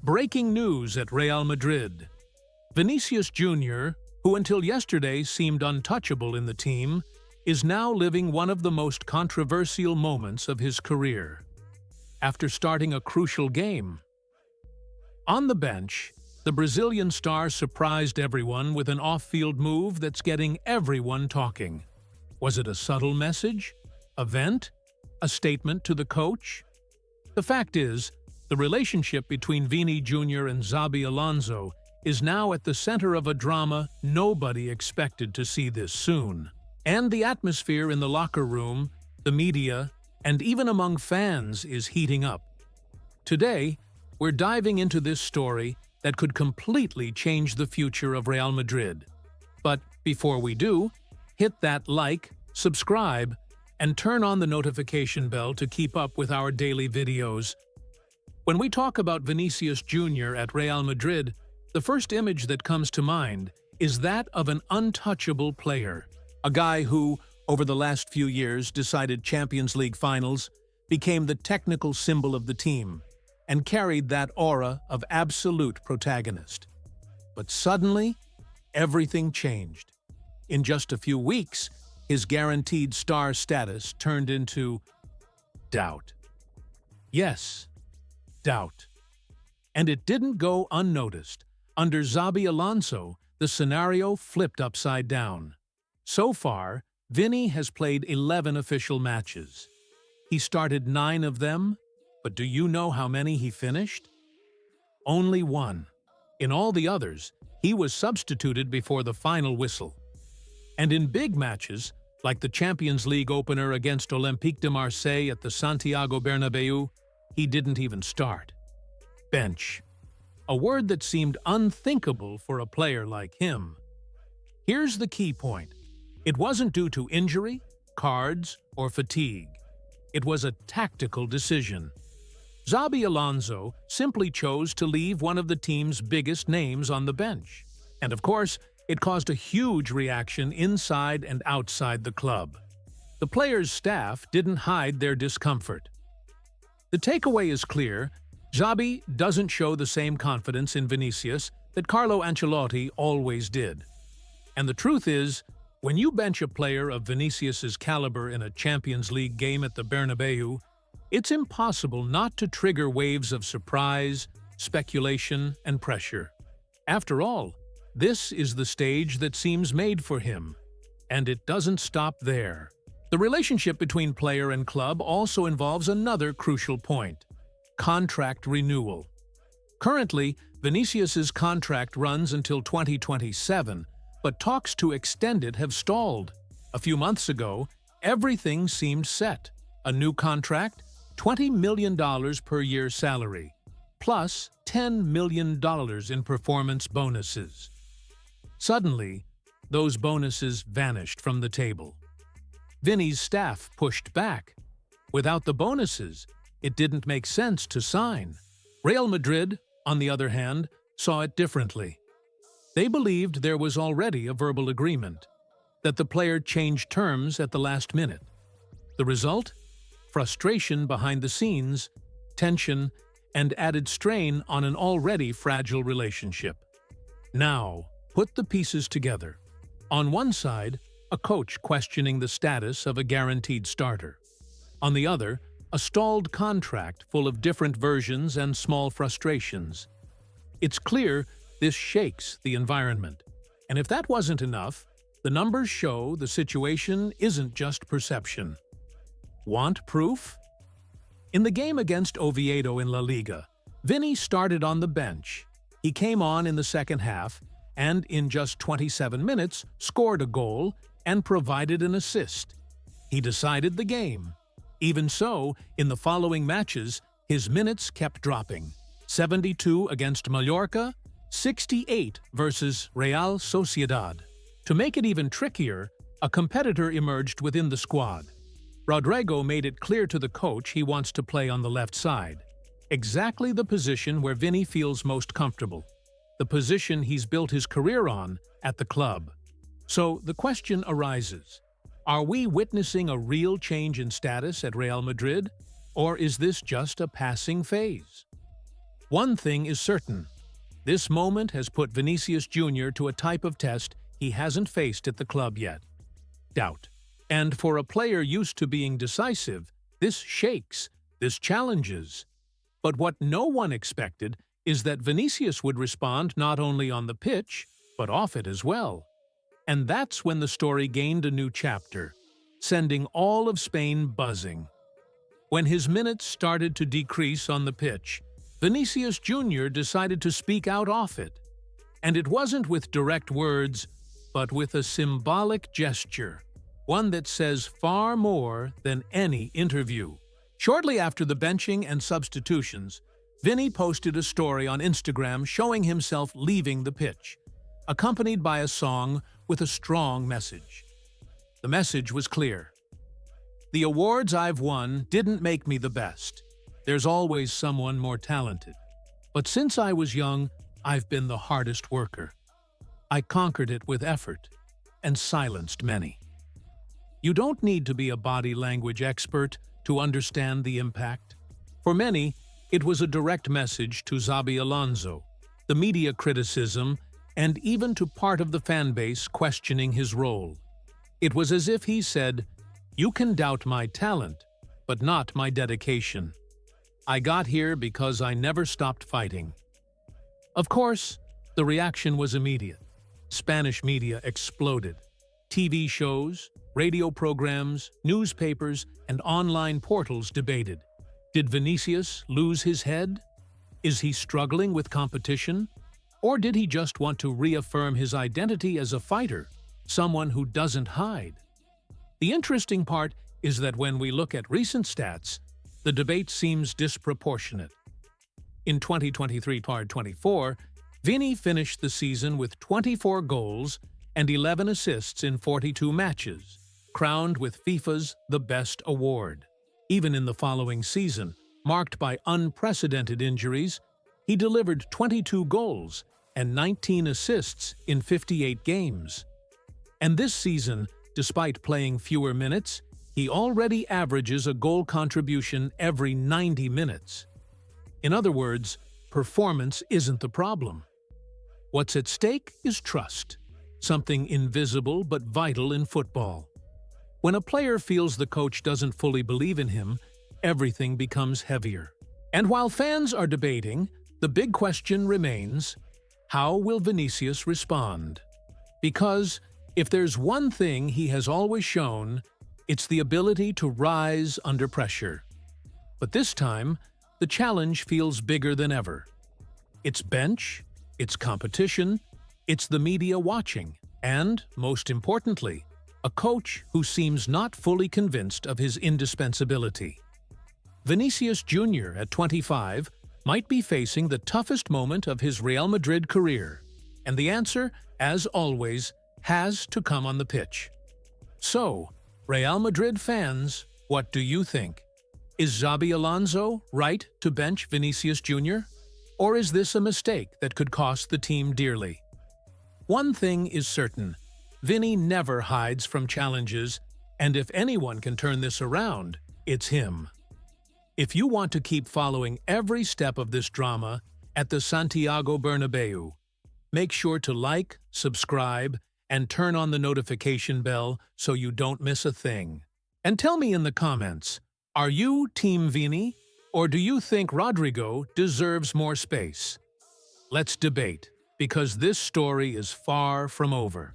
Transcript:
Breaking news at Real Madrid. Vinícius Jr., who until yesterday seemed untouchable in the team, is now living one of the most controversial moments of his career. After starting a crucial game. On the bench, the Brazilian star surprised everyone with an off-field move that's getting everyone talking. Was it a subtle message? A vent? A statement to the coach? The fact is, the relationship between Vini Jr. and Xabi Alonso is now at the center of a drama nobody expected to see this soon. And the atmosphere in the locker room, the media, and even among fans is heating up. Today, we're diving into this story that could completely change the future of Real Madrid. But before we do, hit that like, subscribe, and turn on the notification bell to keep up with our daily videos. When we talk about Vinícius Jr. at Real Madrid, the first image that comes to mind is that of an untouchable player. A guy who, over the last few years, decided Champions League finals, became the technical symbol of the team, and carried that aura of absolute protagonist. But suddenly, everything changed. In just a few weeks, his guaranteed star status turned into doubt. Yes, doubt. And it didn't go unnoticed. Under Xabi Alonso, the scenario flipped upside down. So far, Vini has played 11 official matches. He started 9 of them, but do you know how many he finished? Only 1. In all the others, he was substituted before the final whistle. And in big matches, like the Champions League opener against Olympique de Marseille at the Santiago Bernabéu, he didn't even start. Bench. A word that seemed unthinkable for a player like him. Here's the key point. It wasn't due to injury, cards, or fatigue. It was a tactical decision. Xabi Alonso simply chose to leave one of the team's biggest names on the bench. And of course, it caused a huge reaction inside and outside the club. The players' staff didn't hide their discomfort. The takeaway is clear. Xabi doesn't show the same confidence in Vinícius that Carlo Ancelotti always did. And the truth is, when you bench a player of Vinícius's caliber in a Champions League game at the Bernabéu, it's impossible not to trigger waves of surprise, speculation, and pressure. After all, this is the stage that seems made for him. And it doesn't stop there. The relationship between player and club also involves another crucial point: contract renewal. Currently, Vinícius's contract runs until 2027, but talks to extend it have stalled. A few months ago, everything seemed set. A new contract, $20 million per year salary, plus $10 million in performance bonuses. Suddenly, those bonuses vanished from the table. Vini's staff pushed back. Without the bonuses, it didn't make sense to sign. Real Madrid, on the other hand, saw it differently. They believed there was already a verbal agreement, that the player changed terms at the last minute. The result? Frustration behind the scenes, tension, and added strain on an already fragile relationship. Now, put the pieces together. On one side, a coach questioning the status of a guaranteed starter. On the other, a stalled contract full of different versions and small frustrations. It's clear this shakes the environment. And if that wasn't enough, the numbers show the situation isn't just perception. Want proof? In the game against Oviedo in La Liga, Vini started on the bench. He came on in the second half and, in just 27 minutes, scored a goal and provided an assist. He decided the game. Even so, in the following matches, his minutes kept dropping. 72 against Mallorca, 68 versus Real Sociedad. To make it even trickier, a competitor emerged within the squad. Rodrigo made it clear to the coach he wants to play on the left side, exactly the position where Vini feels most comfortable, the position he's built his career on at the club. So the question arises, are we witnessing a real change in status at Real Madrid, or is this just a passing phase? One thing is certain. This moment has put Vinícius Jr. to a type of test he hasn't faced at the club yet. Doubt. And for a player used to being decisive, this shakes, this challenges. But what no one expected is that Vinícius would respond not only on the pitch, but off it as well. And that's when the story gained a new chapter, sending all of Spain buzzing. When his minutes started to decrease on the pitch, Vinícius Jr. decided to speak out off it. And it wasn't with direct words, but with a symbolic gesture, one that says far more than any interview. Shortly after the benching and substitutions, Vini posted a story on Instagram showing himself leaving the pitch, accompanied by a song with a strong message. The message was clear. The awards I've won didn't make me the best. There's always someone more talented. But since I was young, I've been the hardest worker. I conquered it with effort and silenced many. You don't need to be a body language expert to understand the impact. For many, it was a direct message to Xabi Alonso, the media criticism, and even to part of the fan base questioning his role. It was as if he said, "You can doubt my talent, but not my dedication. I got here because I never stopped fighting." Of course, the reaction was immediate. Spanish media exploded. TV shows, radio programs, newspapers, and online portals debated. Did Vinícius lose his head? Is he struggling with competition? Or did he just want to reaffirm his identity as a fighter, someone who doesn't hide? The interesting part is that when we look at recent stats, the debate seems disproportionate. In 2023-24, Vini finished the season with 24 goals and 11 assists in 42 matches, crowned with FIFA's The Best Award. Even in the following season, marked by unprecedented injuries, he delivered 22 goals and 19 assists in 58 games. And this season, despite playing fewer minutes, he already averages a goal contribution every 90 minutes. In other words, performance isn't the problem. What's at stake is trust, something invisible but vital in football. When a player feels the coach doesn't fully believe in him, everything becomes heavier. And while fans are debating, the big question remains, how will Vinícius respond? Because if there's one thing he has always shown, it's the ability to rise under pressure. But this time, the challenge feels bigger than ever. It's bench, it's competition, it's the media watching, and, most importantly, a coach who seems not fully convinced of his indispensability. Vinícius Jr. at 25 might be facing the toughest moment of his Real Madrid career, and the answer, as always, has to come on the pitch. So, Real Madrid fans, what do you think? Is Xabi Alonso right to bench Vinícius Jr.? Or is this a mistake that could cost the team dearly? One thing is certain, Vini never hides from challenges, and if anyone can turn this around, it's him. If you want to keep following every step of this drama at the Santiago Bernabeu, make sure to like, subscribe, and turn on the notification bell so you don't miss a thing. And tell me in the comments, are you Team Vini, or do you think Rodrigo deserves more space? Let's debate, because this story is far from over.